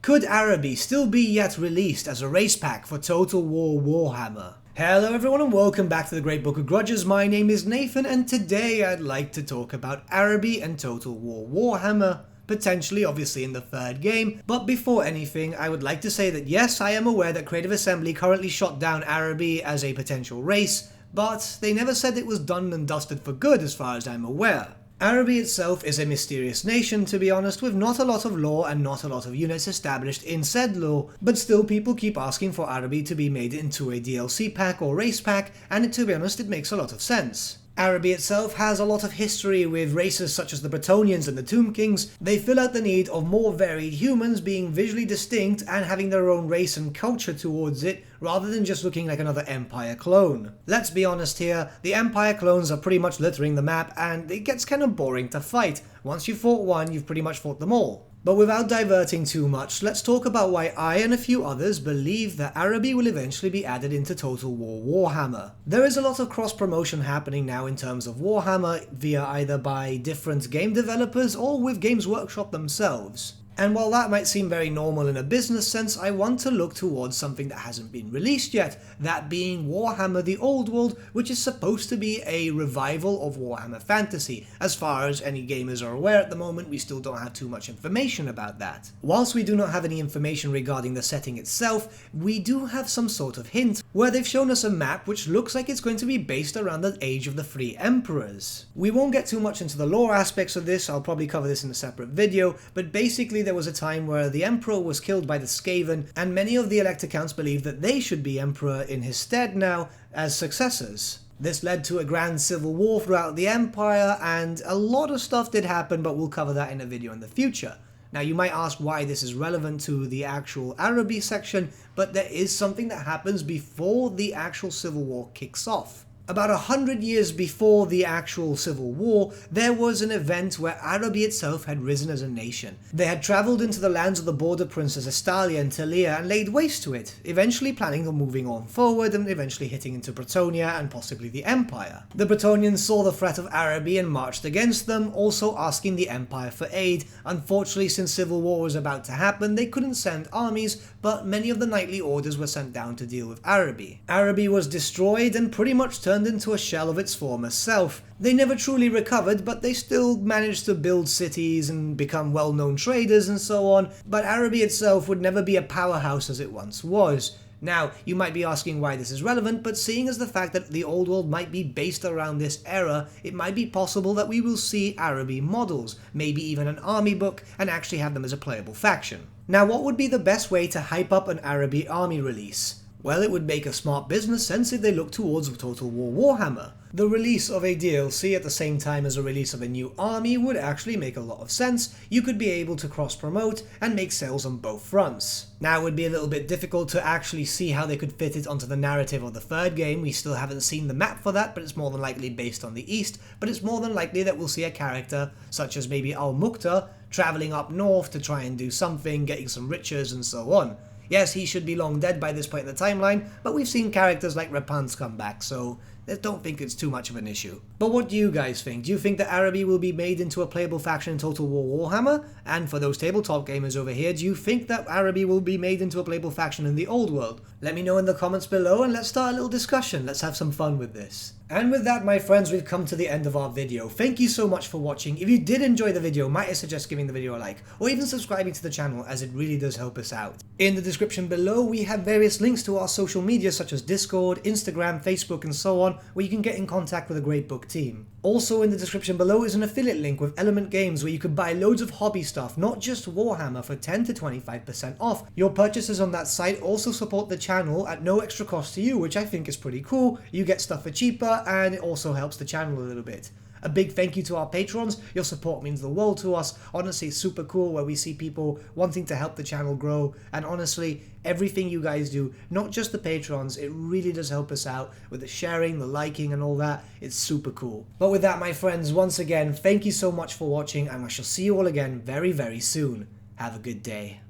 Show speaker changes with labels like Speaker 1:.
Speaker 1: Could Araby still be yet released as a race pack for Total War Warhammer? Hello everyone and welcome back to the Great Book of Grudges. My name is Nathan and today I'd like to talk about Araby and Total War Warhammer, potentially obviously in the third game. But before anything, I would like to say that yes, I am aware that Creative Assembly currently shot down Araby as a potential race, but they never said it was done and dusted for good as far as I'm aware. Araby itself is a mysterious nation, to be honest, with not a lot of lore and not a lot of units established in said lore, but still people keep asking for Araby to be made into a DLC pack or race pack, and to be honest it makes a lot of sense. Araby itself has a lot of history with races such as the Bretonnians and the Tomb Kings. They fill out the need of more varied humans being visually distinct and having their own race and culture towards it, rather than just looking like another Empire clone. Let's be honest here, the Empire clones are pretty much littering the map and it gets kind of boring to fight. Once you've fought one, you've pretty much fought them all. But without diverting too much, let's talk about why I and a few others believe that Araby will eventually be added into Total War Warhammer. There is a lot of cross-promotion happening now in terms of Warhammer, via either by different game developers or with Games Workshop themselves. And while that might seem very normal in a business sense, I want to look towards something that hasn't been released yet, that being Warhammer the Old World, which is supposed to be a revival of Warhammer Fantasy. As far as any gamers are aware at the moment, we still don't have too much information about that. Whilst we do not have any information regarding the setting itself, we do have some sort of hint, where they've shown us a map which looks like it's going to be based around the age of the three emperors. We won't get too much into the lore aspects of this, I'll probably cover this in a separate video, but basically there was a time where the emperor was killed by the Skaven, and many of the elect accounts believe that they should be emperor in his stead now as successors. This led to a grand civil war throughout the empire, and a lot of stuff did happen, but we'll cover that in a video in the future. Now you might ask why this is relevant to the actual Araby section, but there is something that happens before the actual civil war kicks off. About 100 years before the actual civil war, there was an event where Araby itself had risen as a nation. They had travelled into the lands of the border princes Estalia and Talia and laid waste to it, eventually planning on moving on forward and eventually hitting into Bretonnia and possibly the Empire. The Bretonnians saw the threat of Araby and marched against them, also asking the Empire for aid. Unfortunately, since civil war was about to happen, they couldn't send armies, but many of the knightly orders were sent down to deal with Araby. Araby was destroyed and pretty much turned into a shell of its former self. They never truly recovered, but they still managed to build cities and become well-known traders and so on, but Araby itself would never be a powerhouse as it once was. Now, you might be asking why this is relevant, but seeing as the fact that the old world might be based around this era, it might be possible that we will see Araby models, maybe even an army book, and actually have them as a playable faction. Now, what would be the best way to hype up an Araby army release? Well, it would make a smart business sense if they look towards Total War Warhammer. The release of a DLC at the same time as a release of a new army would actually make a lot of sense. You could be able to cross-promote and make sales on both fronts. Now it would be a little bit difficult to actually see how they could fit it onto the narrative of the third game. We still haven't seen the map for that, but it's more than likely based on the east, but it's more than likely that we'll see a character such as maybe Al-Mukhtar travelling up north to try and do something, getting some riches and so on. Yes, he should be long dead by this point in the timeline, but we've seen characters like Rapans come back, so I don't think it's too much of an issue. But what do you guys think? Do you think that Araby will be made into a playable faction in Total War Warhammer? And for those tabletop gamers over here, do you think that Araby will be made into a playable faction in the old world? Let me know in the comments below and let's start a little discussion. Let's have some fun with this. And with that, my friends, we've come to the end of our video. Thank you so much for watching. If you did enjoy the video, might I suggest giving the video a like, or even subscribing to the channel, as it really does help us out. In the description below, we have various links to our social media such as Discord, Instagram, Facebook, and so on, where you can get in contact with the Great Book team. Also in the description below is an affiliate link with Element Games where you can buy loads of hobby stuff, not just Warhammer, for 10 to 25% off. Your purchases on that site also support the channel at no extra cost to you, which I think is pretty cool. You get stuff for cheaper and it also helps the channel a little bit. A big thank you to our patrons. Your support means the world to us. Honestly, it's super cool where we see people wanting to help the channel grow, and honestly, everything you guys do, not just the patrons, it really does help us out with the sharing, the liking and all that. It's super cool. But with that, my friends, once again, thank you so much for watching, and I shall see you all again very, very soon. Have a good day.